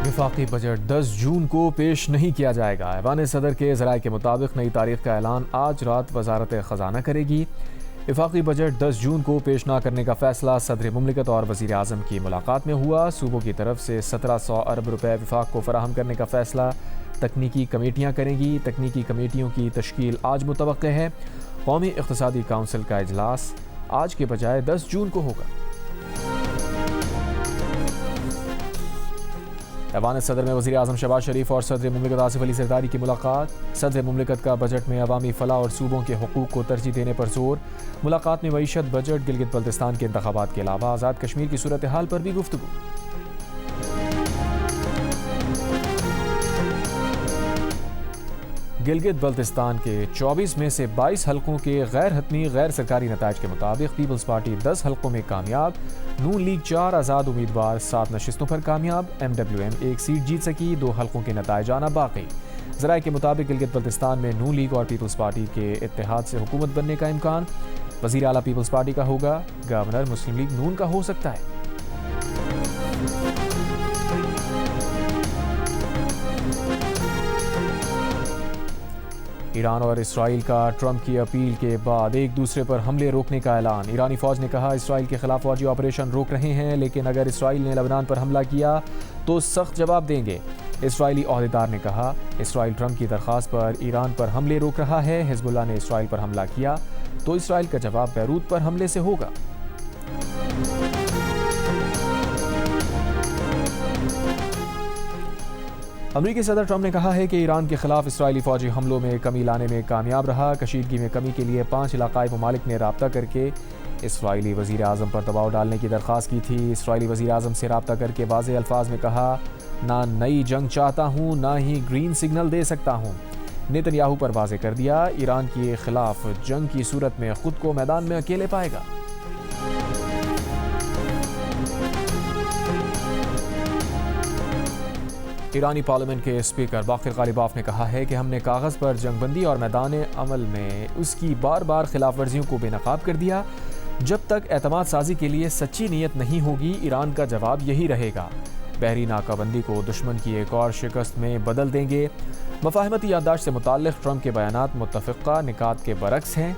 وفاقی بجٹ 10 جون کو پیش نہیں کیا جائے گا۔ ایوان صدر کے ذرائع کے مطابق نئی تاریخ کا اعلان آج رات وزارت خزانہ کرے گی۔ وفاقی بجٹ 10 جون کو پیش نہ کرنے کا فیصلہ صدر مملکت اور وزیر اعظم کی ملاقات میں ہوا۔ صوبوں کی طرف سے 1700 ارب روپے وفاق کو فراہم کرنے کا فیصلہ تکنیکی کمیٹیاں کریں گی۔ تکنیکی کمیٹیوں کی تشکیل آج متوقع ہے۔ قومی اقتصادی کونسل کا اجلاس آج کے بجائے 10 جون کو ہوگا۔ ایوان صدر میں وزیر اعظم شہباز شریف اور صدر مملکت آصف علی زرداری کی ملاقات۔ صدر مملکت کا بجٹ میں عوامی فلاح اور صوبوں کے حقوق کو ترجیح دینے پر زور۔ ملاقات میں معیشت، بجٹ، گلگت بلتستان کے انتخابات کے علاوہ آزاد کشمیر کی صورتحال پر بھی گفتگو۔ گلگت بلتستان کے 24 میں سے 22 حلقوں کے غیر حتمی غیر سرکاری نتائج کے مطابق پیپلز پارٹی 10 حلقوں میں کامیاب، نون لیگ 4 آزاد امیدوار 7 نشستوں پر کامیاب، MWM 1 سیٹ جیت سکی، 2 حلقوں کے نتائج آنا باقی۔ ذرائع کے مطابق گلگت بلتستان میں نون لیگ اور پیپلز پارٹی کے اتحاد سے حکومت بننے کا امکان۔ وزیر اعلیٰ پیپلز پارٹی کا ہوگا، گورنر مسلم لیگ نون کا ہو سکتا ہے۔ ایران اور اسرائیل کا ٹرمپ کی اپیل کے بعد ایک دوسرے پر حملے روکنے کا اعلان۔ ایرانی فوج نے کہا اسرائیل کے خلاف فوجی آپریشن روک رہے ہیں، لیکن اگر اسرائیل نے لبنان پر حملہ کیا تو سخت جواب دیں گے۔ اسرائیلی عہدیدار نے کہا اسرائیل ٹرمپ کی درخواست پر ایران پر حملے روک رہا ہے۔ حزب اللہ نے اسرائیل پر حملہ کیا تو اسرائیل کا جواب بیروت پر حملے سے ہوگا۔ امریکی صدر ٹرمپ نے کہا ہے کہ ایران کے خلاف اسرائیلی فوجی حملوں میں کمی لانے میں کامیاب رہا۔ کشیدگی میں کمی کے لیے 5 علاقائی ممالک نے رابطہ کر کے اسرائیلی وزیر اعظم پر دباؤ ڈالنے کی درخواست کی تھی۔ اسرائیلی وزیر اعظم سے رابطہ کر کے واضح الفاظ میں کہا نہ نئی جنگ چاہتا ہوں، نہ ہی گرین سگنل دے سکتا ہوں۔ نیتن یاہو پر واضح کر دیا ایران کے خلاف جنگ کی صورت میں خود کو میدان میں اکیلے پائے گا۔ ایرانی پارلیمنٹ کے اسپیکر باقر غالباف نے کہا ہے کہ ہم نے کاغذ پر جنگ بندی اور میدان عمل میں اس کی بار بار خلاف ورزیوں کو بے نقاب کر دیا۔ جب تک اعتماد سازی کے لیے سچی نیت نہیں ہوگی ایران کا جواب یہی رہے گا۔ بحری ناکہ بندی کو دشمن کی ایک اور شکست میں بدل دیں گے۔ مفاہمتی یادداشت سے متعلق ٹرمپ کے بیانات متفقہ نکات کے برعکس ہیں۔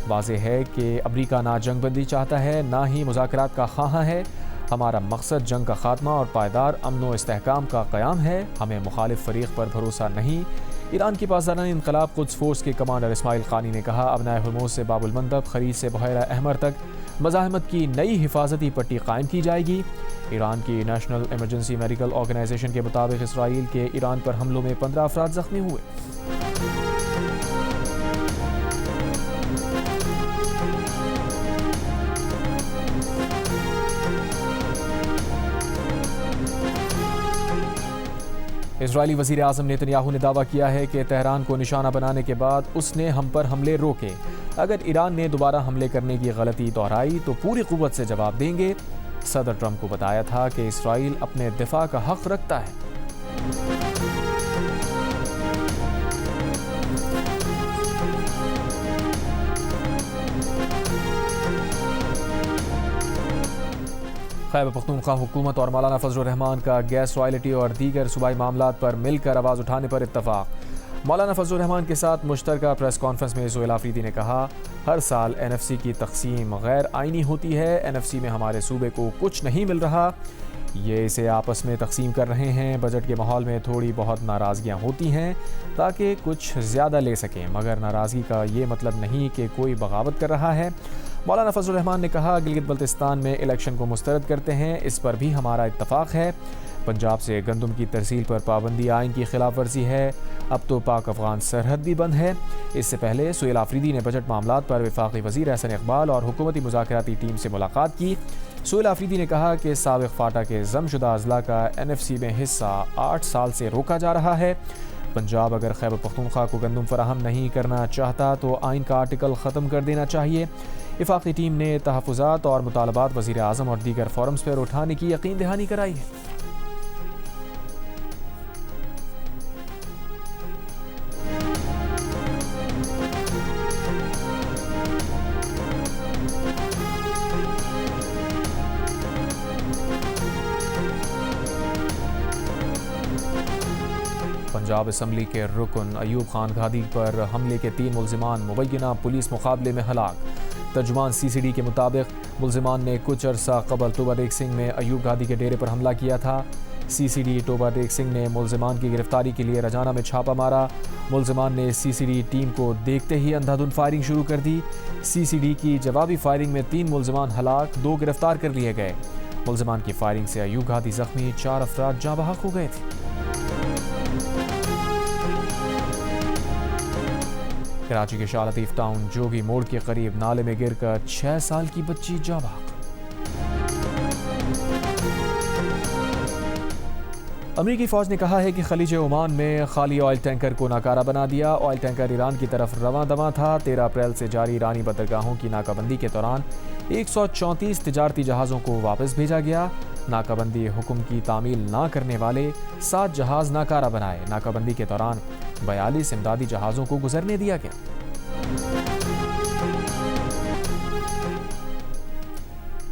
واضح ہے کہ امریکہ نہ جنگ بندی چاہتا ہے، نہ ہی مذاکرات کا خواہاں ہے۔ ہمارا مقصد جنگ کا خاتمہ اور پائیدار امن و استحکام کا قیام ہے۔ ہمیں مخالف فریق پر بھروسہ نہیں۔ ایران کی پاسداران انقلاب قدس فورس کے کمانڈر اسماعیل قانی نے کہا ابنائے ہرموز سے باب المندب، خلیج سے بحیرہ احمر تک مزاحمت کی نئی حفاظتی پٹی قائم کی جائے گی۔ ایران کی نیشنل ایمرجنسی میڈیکل آرگنائزیشن کے مطابق اسرائیل کے ایران پر حملوں میں 15 افراد زخمی ہوئے۔ اسرائیلی وزیر اعظم نیتن یاہو نے دعویٰ کیا ہے کہ تہران کو نشانہ بنانے کے بعد اس نے ہم پر حملے روکے۔ اگر ایران نے دوبارہ حملے کرنے کی غلطی دہرائی تو پوری قوت سے جواب دیں گے۔ صدر ٹرمپ کو بتایا تھا کہ اسرائیل اپنے دفاع کا حق رکھتا ہے۔ خیبر پختونخوا حکومت اور مولانا فضل الرحمان کا گیس رائلٹی اور دیگر صوبائی معاملات پر مل کر آواز اٹھانے پر اتفاق۔ مولانا فضل الرحمان کے ساتھ مشترکہ پریس کانفرنس میں سہیل آفریدی نے کہا ہر سال NFC کی تقسیم غیر آئینی ہوتی ہے۔ NFC میں ہمارے صوبے کو کچھ نہیں مل رہا، یہ اسے آپس میں تقسیم کر رہے ہیں۔ بجٹ کے ماحول میں تھوڑی بہت ناراضگیاں ہوتی ہیں تاکہ کچھ زیادہ لے سکیں، مگر ناراضگی کا یہ مطلب نہیں کہ کوئی بغاوت کر رہا ہے۔ مولانا فضل الرحمان نے کہا گلگت بلتستان میں الیکشن کو مسترد کرتے ہیں، اس پر بھی ہمارا اتفاق ہے۔ پنجاب سے گندم کی ترسیل پر پابندی آئین کی خلاف ورزی ہے۔ اب تو پاک افغان سرحد بھی بند ہے۔ اس سے پہلے سہیل آفریدی نے بجٹ معاملات پر وفاقی وزیر احسن اقبال اور حکومتی مذاکراتی ٹیم سے ملاقات کی۔ سہیل آفریدی نے کہا کہ سابق فاٹا کے ضم شدہ اضلاع کا NFC میں حصہ 8 سال سے روکا جا رہا ہے۔ پنجاب اگر خیبر پختونخوا کو گندم فراہم نہیں کرنا چاہتا تو آئین کا آرٹیکل ختم کر دینا چاہیے۔ وفاقی ٹیم نے تحفظات اور مطالبات وزیر اعظم اور دیگر فورمز پر اٹھانے کی یقین دہانی کرائی ہے۔ پنجاب اسمبلی کے رکن ایوب خان گھادی پر حملے کے 3 ملزمان مبینہ پولیس مقابلے میں ہلاک۔ ترجمان CCD کے مطابق ملزمان نے کچھ عرصہ قبل ٹوبہ ٹیک سنگھ میں ایوب گھادی کے ڈیرے پر حملہ کیا تھا۔ CCD ٹوبہ ٹیک سنگھ نے ملزمان کی گرفتاری کے لیے رجانہ میں چھاپہ مارا۔ ملزمان نے CCD ٹیم کو دیکھتے ہی اندھا دھند فائرنگ شروع کر دی۔ CCD کی جوابی فائرنگ میں 3 ملزمان ہلاک، 2 گرفتار کر لیے گئے۔ ملزمان کی فائرنگ سے ایوب گھادی زخمی، 4 افراد جاں بحق ہو گئے تھے۔ کراچی کے شاہ لطیف ٹاؤن جوگی موڑ کے قریب نالے میں گر کر 6 سال کی بچی جاں بحق۔ امریکی فوج نے کہا ہے کہ خلیج عمان میں خالی آئل ٹینکر کو ناکارہ بنا دیا۔ آئل ٹینکر ایران کی طرف رواں دواں تھا۔ 13 اپریل سے جاری ایرانی بندرگاہوں کی ناکہ بندی کے دوران 134 تجارتی جہازوں کو واپس بھیجا گیا۔ ناکہ بندی حکم کی تعمیل نہ کرنے والے 7 جہاز ناکارہ بنائے۔ ناکہ بندی کے دوران 42 امدادی جہازوں کو گزرنے دیا گیا۔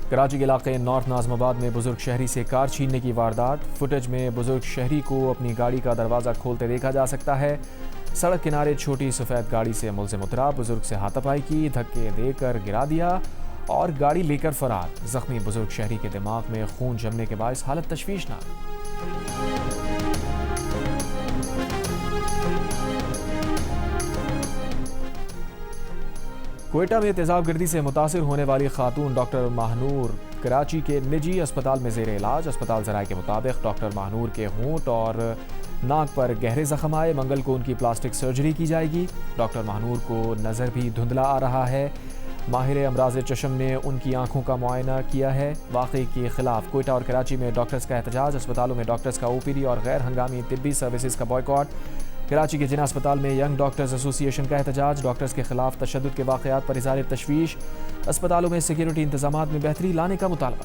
کراچی کے علاقے نارتھ ناظم آباد میں بزرگ شہری سے کار چھیننے کی واردات۔ فوٹیج میں بزرگ شہری کو اپنی گاڑی کا دروازہ کھولتے دیکھا جا سکتا ہے۔ سڑک کنارے چھوٹی سفید گاڑی سے ملزم اترا، بزرگ سے ہاتھ پائی کی، دھکے دے کر گرا دیا اور گاڑی لے کر فرار۔ زخمی بزرگ شہری کے دماغ میں خون جمنے کے باعث حالت تشویشناک۔ کوئٹہ میں تیزاب گردی سے متاثر ہونے والی خاتون ڈاکٹر ماہنور کراچی کے نجی اسپتال میں زیر علاج۔ اسپتال ذرائع کے مطابق ڈاکٹر ماہنور کے ہونٹ اور ناک پر گہرے زخم آئے۔ منگل کو ان کی پلاسٹک سرجری کی جائے گی۔ ڈاکٹر ماہنور کو نظر بھی دھندلا آ رہا ہے۔ ماہر امراض چشم نے ان کی آنکھوں کا معائنہ کیا ہے۔ واقعے کے خلاف کوئٹہ اور کراچی میں ڈاکٹرز کا احتجاج۔ اسپتالوں میں ڈاکٹرز کا OPD اور غیر ہنگامی طبی سروسز کا بائیکاٹ۔ کراچی کے جناح اسپتال میں ینگ ڈاکٹرز ایسوسی ایشن کا احتجاج۔ ڈاکٹرز کے خلاف تشدد کے واقعات پر اظہار تشویش۔ اسپتالوں میں سیکیورٹی انتظامات میں بہتری لانے کا مطالبہ۔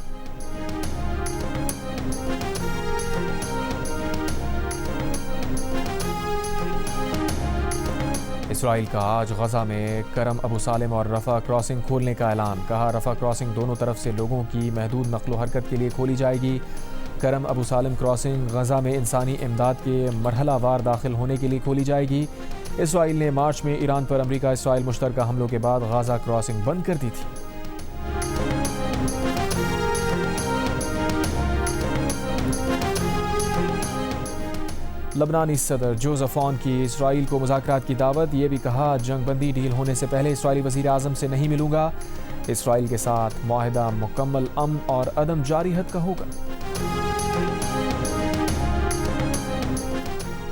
اسرائیل کا آج غزہ میں کرم ابو سالم اور رفح کراسنگ کھولنے کا اعلان۔ کہا رفح کراسنگ دونوں طرف سے لوگوں کی محدود نقل و حرکت کے لیے کھولی جائے گی۔ کرم ابو سالم کراسنگ غزہ میں انسانی امداد کے مرحلہ وار داخل ہونے کے لیے کھولی جائے گی۔ اسرائیل نے مارچ میں ایران پر امریکہ اسرائیل مشترکہ حملوں کے بعد غزہ کراسنگ بند کر دی تھی۔ لبنانی صدر جوزف عون کی اسرائیل کو مذاکرات کی دعوت۔ یہ بھی کہا جنگ بندی ڈیل ہونے سے پہلے اسرائیلی وزیر اعظم سے نہیں ملوں گا۔ اسرائیل کے ساتھ معاہدہ مکمل امن اور عدم جارحیت کا ہوگا۔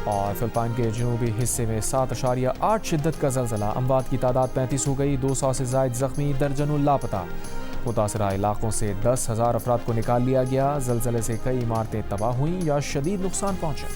اور فلپائن کے جنوبی حصے میں 7.8 شدت کا زلزلہ، اموات کی تعداد 35 ہو گئی، 200 سے زائد زخمی، درجنوں لاپتہ۔ متاثرہ علاقوں سے 10,000 افراد کو نکال لیا گیا۔ زلزلے سے کئی عمارتیں تباہ ہوئیں یا شدید نقصان پہنچا۔